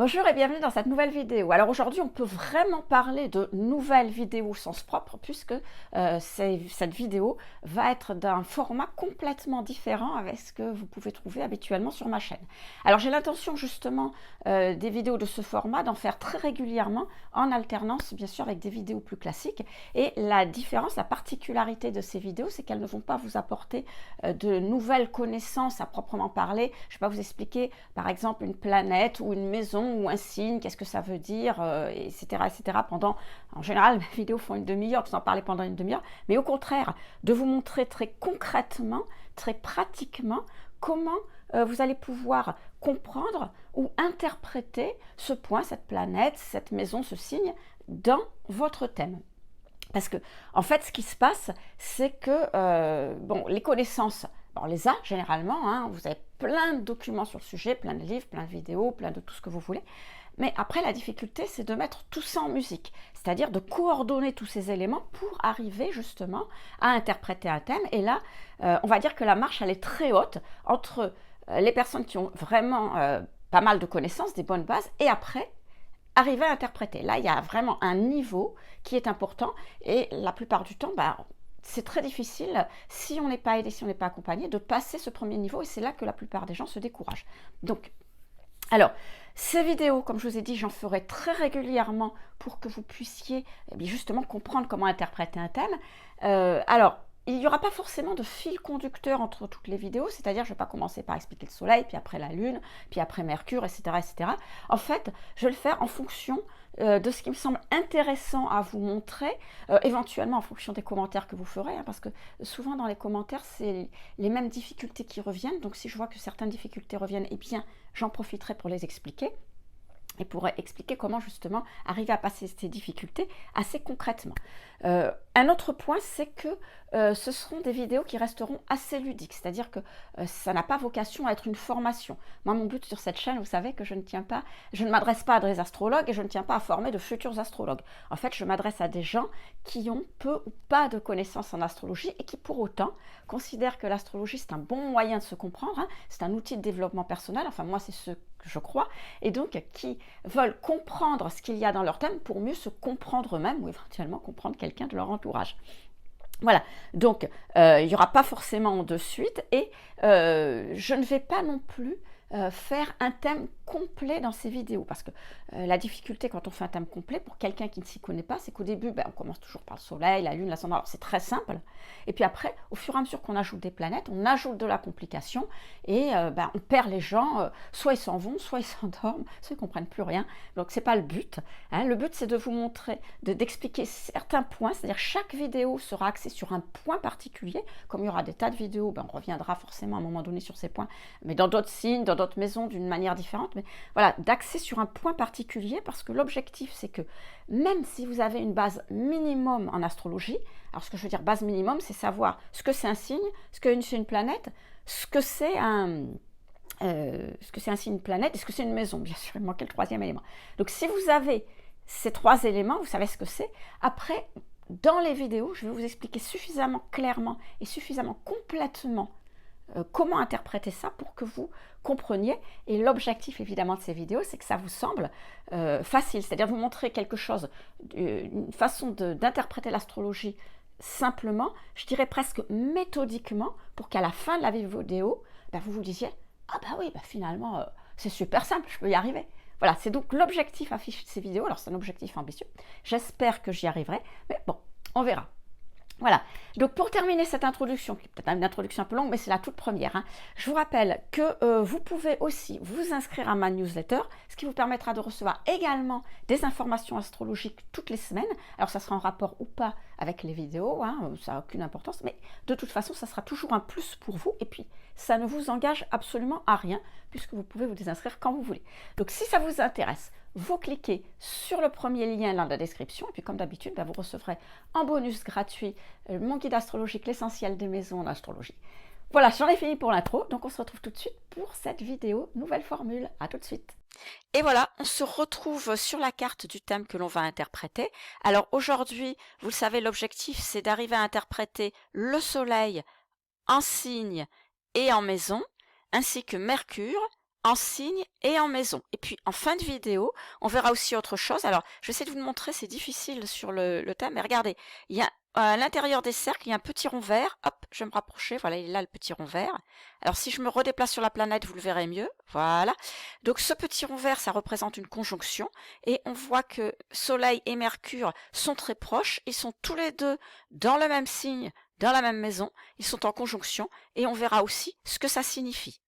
Bonjour et bienvenue dans cette nouvelle vidéo. Alors aujourd'hui, on peut vraiment parler de nouvelle vidéo au sens propre puisque cette vidéo va être d'un format complètement différent avec ce que vous pouvez trouver habituellement sur ma chaîne. Alors j'ai l'intention justement des vidéos de ce format d'en faire très régulièrement en alternance bien sûr avec des vidéos plus classiques. Et la différence, la particularité de ces vidéos, c'est qu'elles ne vont pas vous apporter de nouvelles connaissances à proprement parler. Je ne vais pas vous expliquer par exemple une planète ou une maison ou un signe, qu'est-ce que ça veut dire, etc., etc. En général, mes vidéos font une demi-heure, vous en parlez pendant une demi-heure, mais au contraire, de vous montrer très concrètement, très pratiquement, comment vous allez pouvoir comprendre ou interpréter ce point, cette planète, cette maison, ce signe, dans votre thème. Parce que, en fait, ce qui se passe, c'est que, les connaissances, on les a généralement, hein, vous avez plein de documents sur le sujet, plein de livres, plein de vidéos, plein de tout ce que vous voulez. Mais après, la difficulté, c'est de mettre tout ça en musique, c'est-à-dire de coordonner tous ces éléments pour arriver justement à interpréter un thème. Et là, on va dire que la marche, elle est très haute entre les personnes qui ont vraiment pas mal de connaissances, des bonnes bases, et après, arriver à interpréter. Là, il y a vraiment un niveau qui est important et la plupart du temps, c'est très difficile, si on n'est pas aidé, si on n'est pas accompagné, de passer ce premier niveau et c'est là que la plupart des gens se découragent. Donc, alors, ces vidéos, comme je vous ai dit, j'en ferai très régulièrement pour que vous puissiez justement comprendre comment interpréter un thème. Alors, il n'y aura pas forcément de fil conducteur entre toutes les vidéos, c'est-à-dire je ne vais pas commencer par expliquer le soleil, puis après la lune, puis après Mercure, etc. etc. En fait, je vais le faire en fonction de ce qui me semble intéressant à vous montrer, éventuellement en fonction des commentaires que vous ferez, hein, parce que souvent dans les commentaires, c'est les mêmes difficultés qui reviennent, donc si je vois que certaines difficultés reviennent, eh bien j'en profiterai pour les expliquer. Et pour expliquer comment justement arriver à passer ces difficultés assez concrètement. Un autre point, c'est que ce seront des vidéos qui resteront assez ludiques, c'est-à-dire que ça n'a pas vocation à être une formation. Moi, mon but sur cette chaîne, vous savez que je ne m'adresse pas à des astrologues et je ne tiens pas à former de futurs astrologues. En fait, je m'adresse à des gens qui ont peu ou pas de connaissances en astrologie et qui pour autant considèrent que l'astrologie c'est un bon moyen de se comprendre, hein, c'est un outil de développement personnel, enfin moi c'est ce que je crois, et donc qui veulent comprendre ce qu'il y a dans leur thème pour mieux se comprendre eux-mêmes ou éventuellement comprendre quelqu'un de leur entourage. Voilà, donc il n'y aura pas forcément de suite et je ne vais pas non plus faire un thème complet dans ces vidéos parce que la difficulté quand on fait un thème complet pour quelqu'un qui ne s'y connaît pas, c'est qu'au début on commence toujours par le soleil, la lune, l'ascendant, alors c'est très simple et puis après au fur et à mesure qu'on ajoute des planètes, on ajoute de la complication et on perd les gens, soit ils s'en vont, soit ils s'endorment, soit ils ne comprennent plus rien, donc c'est pas le but, hein. Le but c'est de vous montrer, d'expliquer certains points, c'est-à-dire chaque vidéo sera axée sur un point particulier, comme il y aura des tas de vidéos, on reviendra forcément à un moment donné sur ces points, mais dans d'autres signes, dans d'autres maisons d'une manière différente, mais voilà, d'axer sur un point particulier parce que l'objectif c'est que même si vous avez une base minimum en astrologie, alors ce que je veux dire base minimum c'est savoir ce que c'est un signe, ce que c'est une planète, ce que c'est un signe planète et ce que c'est une maison, bien sûr il manquait le troisième élément. Donc si vous avez ces trois éléments, vous savez ce que c'est, après dans les vidéos je vais vous expliquer suffisamment clairement et suffisamment complètement comment interpréter ça pour que vous compreniez. Et l'objectif évidemment de ces vidéos, c'est que ça vous semble facile, c'est-à-dire vous montrer quelque chose, une façon d'interpréter l'astrologie simplement, je dirais presque méthodiquement, pour qu'à la fin de la vidéo, vous vous disiez « Ah oui, finalement, c'est super simple, je peux y arriver ». Voilà, c'est donc l'objectif affiché de ces vidéos. Alors c'est un objectif ambitieux, j'espère que j'y arriverai, mais bon, on verra. Voilà, donc pour terminer cette introduction, qui est peut-être une introduction un peu longue, mais c'est la toute première, hein, je vous rappelle que vous pouvez aussi vous inscrire à ma newsletter, ce qui vous permettra de recevoir également des informations astrologiques toutes les semaines. Alors ça sera en rapport ou pas avec les vidéos, hein, ça n'a aucune importance, mais de toute façon, ça sera toujours un plus pour vous. Et puis, ça ne vous engage absolument à rien, puisque vous pouvez vous désinscrire quand vous voulez. Donc si ça vous intéresse, vous cliquez sur le premier lien dans la description et puis comme d'habitude, vous recevrez en bonus gratuit mon guide astrologique, l'essentiel des maisons en astrologie. Voilà, j'en ai fini pour l'intro, donc on se retrouve tout de suite pour cette vidéo nouvelle formule. À tout de suite. Et voilà, on se retrouve sur la carte du thème que l'on va interpréter. Alors aujourd'hui, vous le savez, l'objectif c'est d'arriver à interpréter le soleil en signe et en maison, ainsi que Mercure, en signe et en maison. Et puis en fin de vidéo, on verra aussi autre chose. Alors, je vais essayer de vous le montrer, c'est difficile sur le thème, mais regardez, il y a à l'intérieur des cercles, il y a un petit rond vert. Hop, je vais me rapprocher, voilà, il est là le petit rond vert. Alors si je me redéplace sur la planète, vous le verrez mieux, voilà. Donc ce petit rond vert, ça représente une conjonction, et on voit que Soleil et Mercure sont très proches, ils sont tous les deux dans le même signe, dans la même maison, ils sont en conjonction, et on verra aussi ce que ça signifie.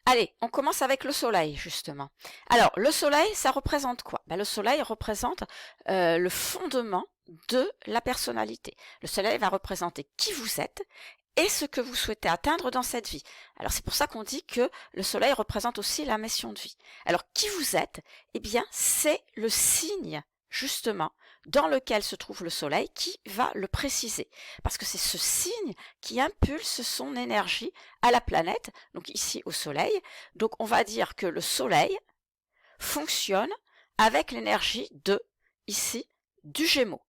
Allez, on commence avec le soleil, justement. Alors, le soleil, ça représente quoi? Le soleil représente le fondement de la personnalité. Le soleil va représenter qui vous êtes et ce que vous souhaitez atteindre dans cette vie. Alors, c'est pour ça qu'on dit que le soleil représente aussi la mission de vie. Alors, qui vous êtes? Eh bien, c'est le signe, justement, dans lequel se trouve le soleil qui va le préciser. Parce que c'est ce signe qui impulse son énergie à la planète, donc ici au soleil. Donc on va dire que le soleil fonctionne avec l'énergie de, ici, du Gémeaux.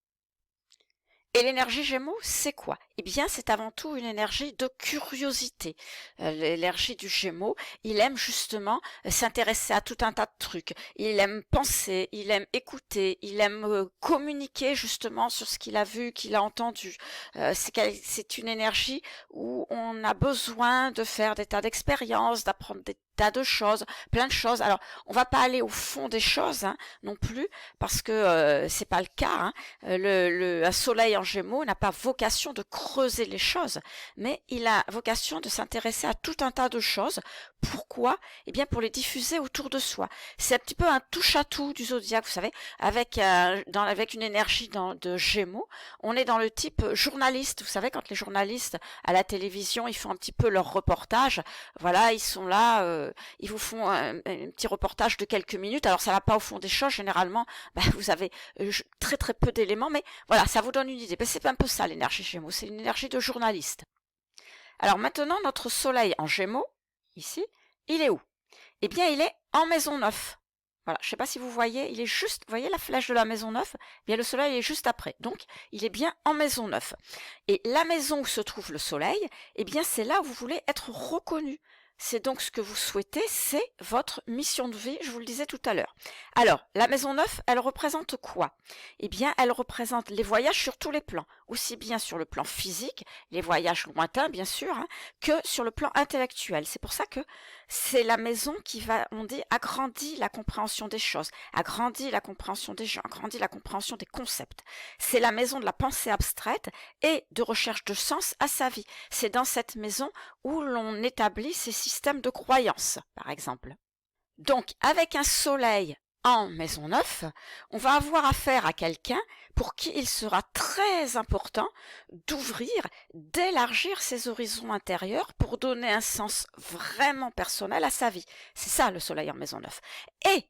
Et l'énergie Gémeaux, c'est quoi? Eh bien, c'est avant tout une énergie de curiosité. L'énergie du Gémeaux, il aime justement s'intéresser à tout un tas de trucs. Il aime penser, il aime écouter, il aime communiquer justement sur ce qu'il a vu, qu'il a entendu. C'est une énergie où on a besoin de faire des tas d'expériences, d'apprendre des tas de choses, plein de choses. Alors, on va pas aller au fond des choses non plus, parce que c'est pas le cas. Un soleil en Gémeaux n'a pas vocation de creuser les choses, mais il a vocation de s'intéresser à tout un tas de choses. Pourquoi? Eh bien, pour les diffuser autour de soi. C'est un petit peu un touche-à-tout du zodiaque, vous savez, avec une énergie de Gémeaux. On est dans le type journaliste. Vous savez, quand les journalistes à la télévision, ils font un petit peu leur reportage. Voilà, ils sont là, ils vous font un petit reportage de quelques minutes. Alors, ça va pas au fond des choses. Généralement, vous avez très très peu d'éléments, mais voilà, ça vous donne une idée. C'est un peu ça l'énergie Gémeaux. C'est une énergie de journaliste. Alors maintenant, notre soleil en Gémeaux, ici, il est où? Eh bien, il est en maison 9. Voilà, je ne sais pas si vous voyez, il est juste, vous voyez la flèche de la maison 9? Eh bien, le soleil est juste après. Donc, il est bien en maison 9. Et la maison où se trouve le soleil, eh bien, c'est là où vous voulez être reconnu. C'est donc ce que vous souhaitez, c'est votre mission de vie, je vous le disais tout à l'heure. Alors, la maison 9, elle représente quoi? Eh bien, elle représente les voyages sur tous les plans, aussi bien sur le plan physique, les voyages lointains, bien sûr, que sur le plan intellectuel. C'est pour ça que c'est la maison qui va, on dit, agrandit la compréhension des choses, agrandit la compréhension des gens, agrandit la compréhension des concepts. C'est la maison de la pensée abstraite et de recherche de sens à sa vie. C'est dans cette maison où l'on établit ses systèmes de croyances, par exemple. Donc, avec un soleil en maison 9, on va avoir affaire à quelqu'un pour qui il sera très important d'ouvrir, d'élargir ses horizons intérieurs pour donner un sens vraiment personnel à sa vie. C'est ça le soleil en maison 9. Et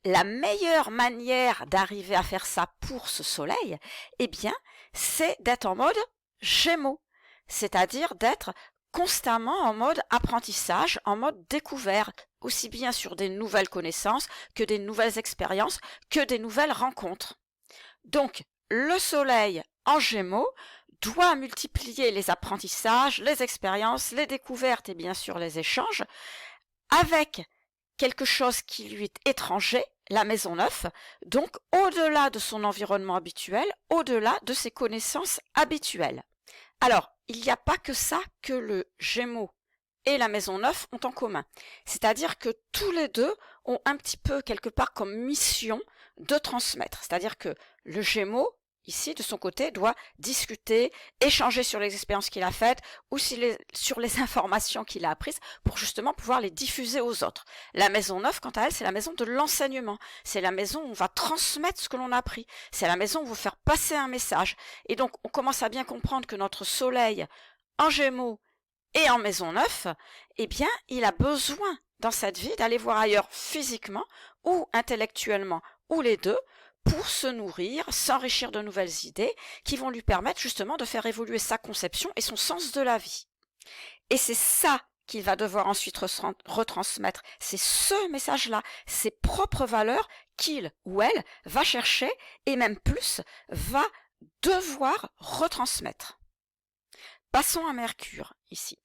la meilleure manière d'arriver à faire ça pour ce soleil, eh bien, c'est d'être en mode Gémeaux, c'est-à-dire d'être constamment en mode apprentissage, en mode découverte, aussi bien sur des nouvelles connaissances que des nouvelles expériences, que des nouvelles rencontres. Donc, le soleil en Gémeaux doit multiplier les apprentissages, les expériences, les découvertes et bien sûr les échanges avec quelque chose qui lui est étranger, la maison 9, donc au-delà de son environnement habituel, au-delà de ses connaissances habituelles. Alors, il n'y a pas que ça que le Gémeaux et la maison 9 ont en commun. C'est-à-dire que tous les deux ont un petit peu quelque part comme mission de transmettre. C'est-à-dire que le Gémeaux, ici, de son côté, doit discuter, échanger sur les expériences qu'il a faites ou sur les informations qu'il a apprises pour justement pouvoir les diffuser aux autres. La maison 9, quant à elle, c'est la maison de l'enseignement. C'est la maison où on va transmettre ce que l'on a appris. C'est la maison où on va faire passer un message. Et donc, on commence à bien comprendre que notre soleil en Gémeaux et en maison 9, eh bien, il a besoin dans cette vie d'aller voir ailleurs physiquement ou intellectuellement ou les deux pour se nourrir, s'enrichir de nouvelles idées qui vont lui permettre justement de faire évoluer sa conception et son sens de la vie. Et c'est ça qu'il va devoir ensuite retransmettre. C'est ce message-là, ses propres valeurs qu'il ou elle va chercher et même plus va devoir retransmettre. Passons à Mercure, ici.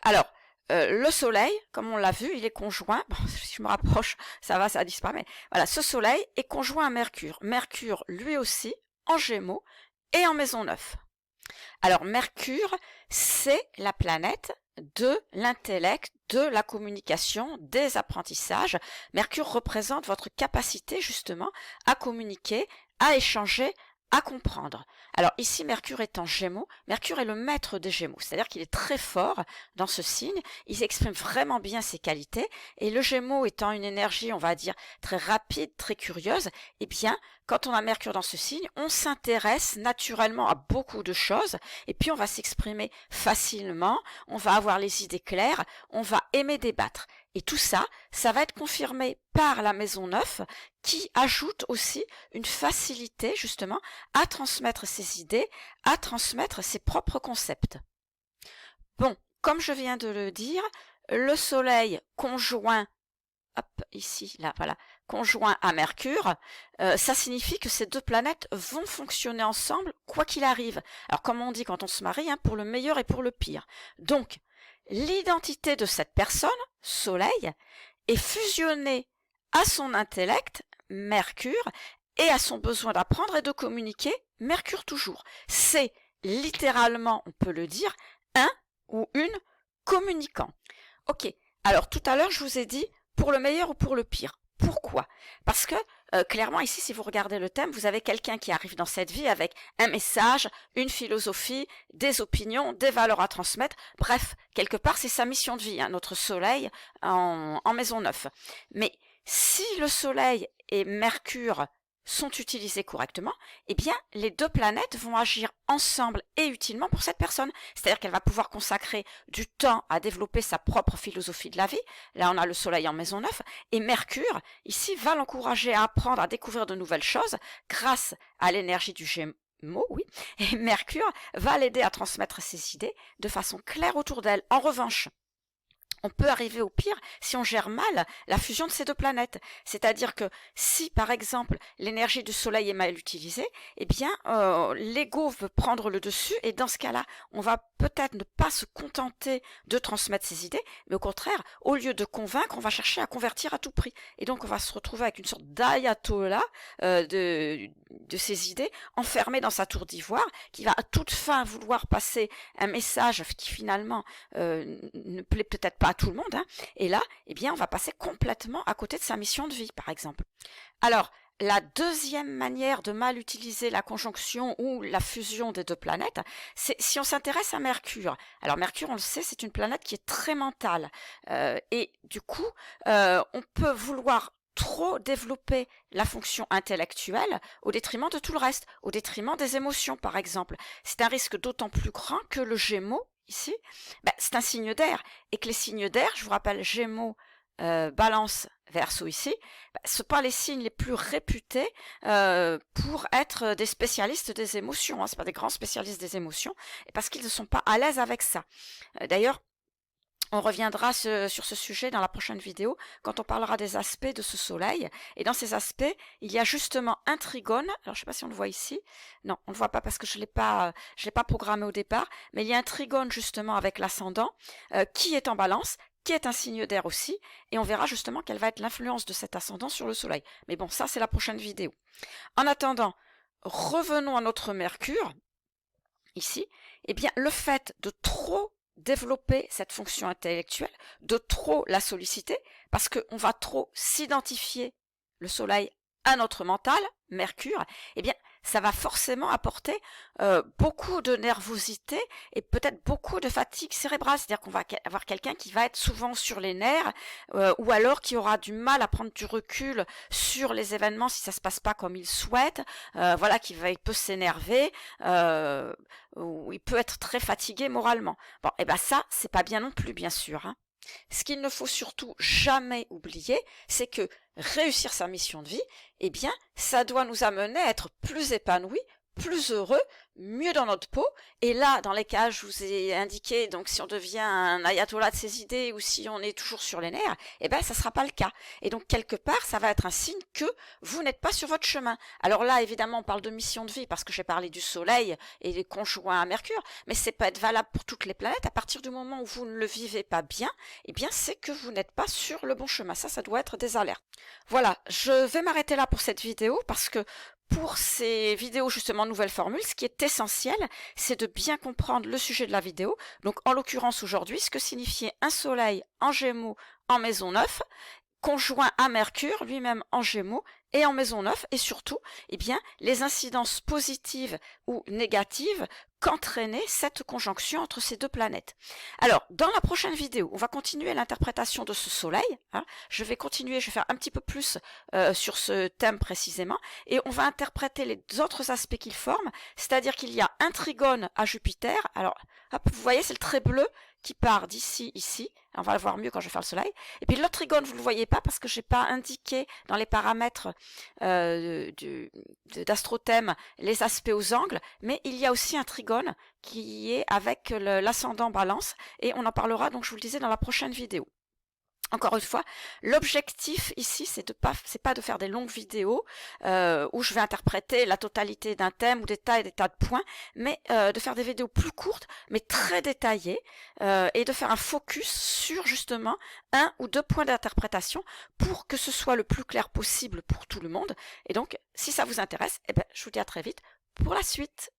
Alors, le soleil, comme on l'a vu, il est conjoint, bon, si je me rapproche, ça disparaît, mais voilà, ce soleil est conjoint à Mercure. Mercure, lui aussi, en Gémeaux et en maison 9. Alors Mercure, c'est la planète de l'intellect, de la communication, des apprentissages. Mercure représente votre capacité justement à communiquer, à échanger, à comprendre. Alors ici, Mercure est en Gémeaux. Mercure est le maître des Gémeaux, c'est-à-dire qu'il est très fort dans ce signe. Il exprime vraiment bien ses qualités. Et le Gémeaux étant une énergie, on va dire, très rapide, très curieuse, eh bien, quand on a Mercure dans ce signe, on s'intéresse naturellement à beaucoup de choses. Et puis, on va s'exprimer facilement. On va avoir les idées claires. On va aimer débattre. Et tout ça, ça va être confirmé par la maison 9 qui ajoute aussi une facilité justement à transmettre ses idées, à transmettre ses propres concepts. Bon, comme je viens de le dire, le soleil conjoint, hop, ici, là, voilà, conjoint à Mercure, ça signifie que ces deux planètes vont fonctionner ensemble quoi qu'il arrive. Alors comme on dit quand on se marie, hein, pour le meilleur et pour le pire. Donc, l'identité de cette personne, Soleil, est fusionnée à son intellect, Mercure, et à son besoin d'apprendre et de communiquer, Mercure toujours. C'est littéralement, on peut le dire, un ou une communicant. Ok, alors tout à l'heure je vous ai dit pour le meilleur ou pour le pire. Pourquoi? Parce que clairement ici, si vous regardez le thème, vous avez quelqu'un qui arrive dans cette vie avec un message, une philosophie, des opinions, des valeurs à transmettre. Bref, quelque part, c'est sa mission de vie, hein, notre soleil en maison 9. Mais si le soleil et Mercure sont utilisés correctement, eh bien, les deux planètes vont agir ensemble et utilement pour cette personne. C'est-à-dire qu'elle va pouvoir consacrer du temps à développer sa propre philosophie de la vie. Là, on a le soleil en maison 9. Et Mercure, ici, va l'encourager à apprendre, à découvrir de nouvelles choses grâce à l'énergie du Gémeaux, oui. Et Mercure va l'aider à transmettre ses idées de façon claire autour d'elle. En revanche, on peut arriver au pire si on gère mal la fusion de ces deux planètes. C'est-à-dire que si, par exemple, l'énergie du soleil est mal utilisée, eh bien, l'ego veut prendre le dessus et dans ce cas-là, on va peut-être ne pas se contenter de transmettre ses idées, mais au contraire, au lieu de convaincre, on va chercher à convertir à tout prix. Et donc, on va se retrouver avec une sorte d'ayatollah de ses idées, enfermé dans sa tour d'ivoire, qui va à toute fin vouloir passer un message qui finalement ne plaît peut-être pas à tout le monde, hein. Et là, eh bien, on va passer complètement à côté de sa mission de vie, par exemple. Alors, la deuxième manière de mal utiliser la conjonction ou la fusion des deux planètes, c'est si on s'intéresse à Mercure. Alors Mercure, on le sait, c'est une planète qui est très mentale. Et du coup, on peut vouloir trop développer la fonction intellectuelle au détriment de tout le reste, au détriment des émotions, par exemple. C'est un risque d'autant plus grand que le Gémeaux, ici, c'est un signe d'air, et que les signes d'air, je vous rappelle, Gémeaux, Balance, Verseau ici, ce sont pas les signes les plus réputés pour être des spécialistes des émotions, hein, c'est pas des grands spécialistes des émotions, et parce qu'ils ne sont pas à l'aise avec ça. D'ailleurs, on reviendra sur ce sujet dans la prochaine vidéo quand on parlera des aspects de ce soleil. Et dans ces aspects, il y a justement un trigone. Alors, je ne sais pas si on le voit ici. Non, on ne le voit pas parce que je l'ai pas programmé au départ. Mais il y a un trigone justement avec l'ascendant qui est en balance, qui est un signe d'air aussi. Et on verra justement quelle va être l'influence de cet ascendant sur le soleil. Mais bon, ça, c'est la prochaine vidéo. En attendant, revenons à notre Mercure, ici. Eh bien, le fait de trop développer cette fonction intellectuelle, de trop la solliciter, parce qu'on va trop s'identifier le soleil à notre mental, Mercure, eh bien, ça va forcément apporter beaucoup de nervosité et peut-être beaucoup de fatigue cérébrale. C'est-à-dire qu'on va avoir quelqu'un qui va être souvent sur les nerfs ou alors qui aura du mal à prendre du recul sur les événements si ça se passe pas comme il souhaite. Voilà, il peut s'énerver ou il peut être très fatigué moralement. Bon, et ben ça, c'est pas bien non plus, bien sûr, hein. Ce qu'il ne faut surtout jamais oublier, c'est que réussir sa mission de vie, eh bien, ça doit nous amener à être plus épanouis, plus heureux, mieux dans notre peau. Et là, dans les cas, je vous ai indiqué, donc si on devient un ayatollah de ses idées ou si on est toujours sur les nerfs, eh ben ça sera pas le cas. Et donc quelque part, ça va être un signe que vous n'êtes pas sur votre chemin. Alors là, évidemment, on parle de mission de vie parce que j'ai parlé du Soleil et des conjoints à Mercure, mais c'est pas être valable pour toutes les planètes. À partir du moment où vous ne le vivez pas bien, eh bien c'est que vous n'êtes pas sur le bon chemin. Ça doit être des alertes. Voilà, je vais m'arrêter là pour cette vidéo parce que pour ces vidéos justement nouvelles formules, ce qui est essentiel, c'est de bien comprendre le sujet de la vidéo. Donc en l'occurrence aujourd'hui, ce que signifiait un soleil en Gémeaux en maison 9, conjoint à Mercure, lui-même en Gémeaux et en maison 9, et surtout, eh bien, les incidences positives ou négatives qu'entraînait cette conjonction entre ces deux planètes. Alors, dans la prochaine vidéo, on va continuer l'interprétation de ce soleil. Je vais faire un petit peu plus sur ce thème précisément, et on va interpréter les autres aspects qu'il forme, c'est-à-dire qu'il y a un trigone à Jupiter. Alors, hop, vous voyez, c'est le trait bleu qui part d'ici, ici. On va le voir mieux quand je vais faire le soleil. Et puis l'autre trigone, vous ne le voyez pas parce que je n'ai pas indiqué dans les paramètres d'astrothème les aspects aux angles, mais il y a aussi un trigone qui est avec l'ascendant balance, et on en parlera, donc je vous le disais, dans la prochaine vidéo. Encore une fois, l'objectif ici, c'est pas de faire des longues vidéos où je vais interpréter la totalité d'un thème ou des tas de points, mais de faire des vidéos plus courtes, mais très détaillées, et de faire un focus sur justement un ou deux points d'interprétation pour que ce soit le plus clair possible pour tout le monde. Et donc, si ça vous intéresse, eh ben, je vous dis à très vite pour la suite.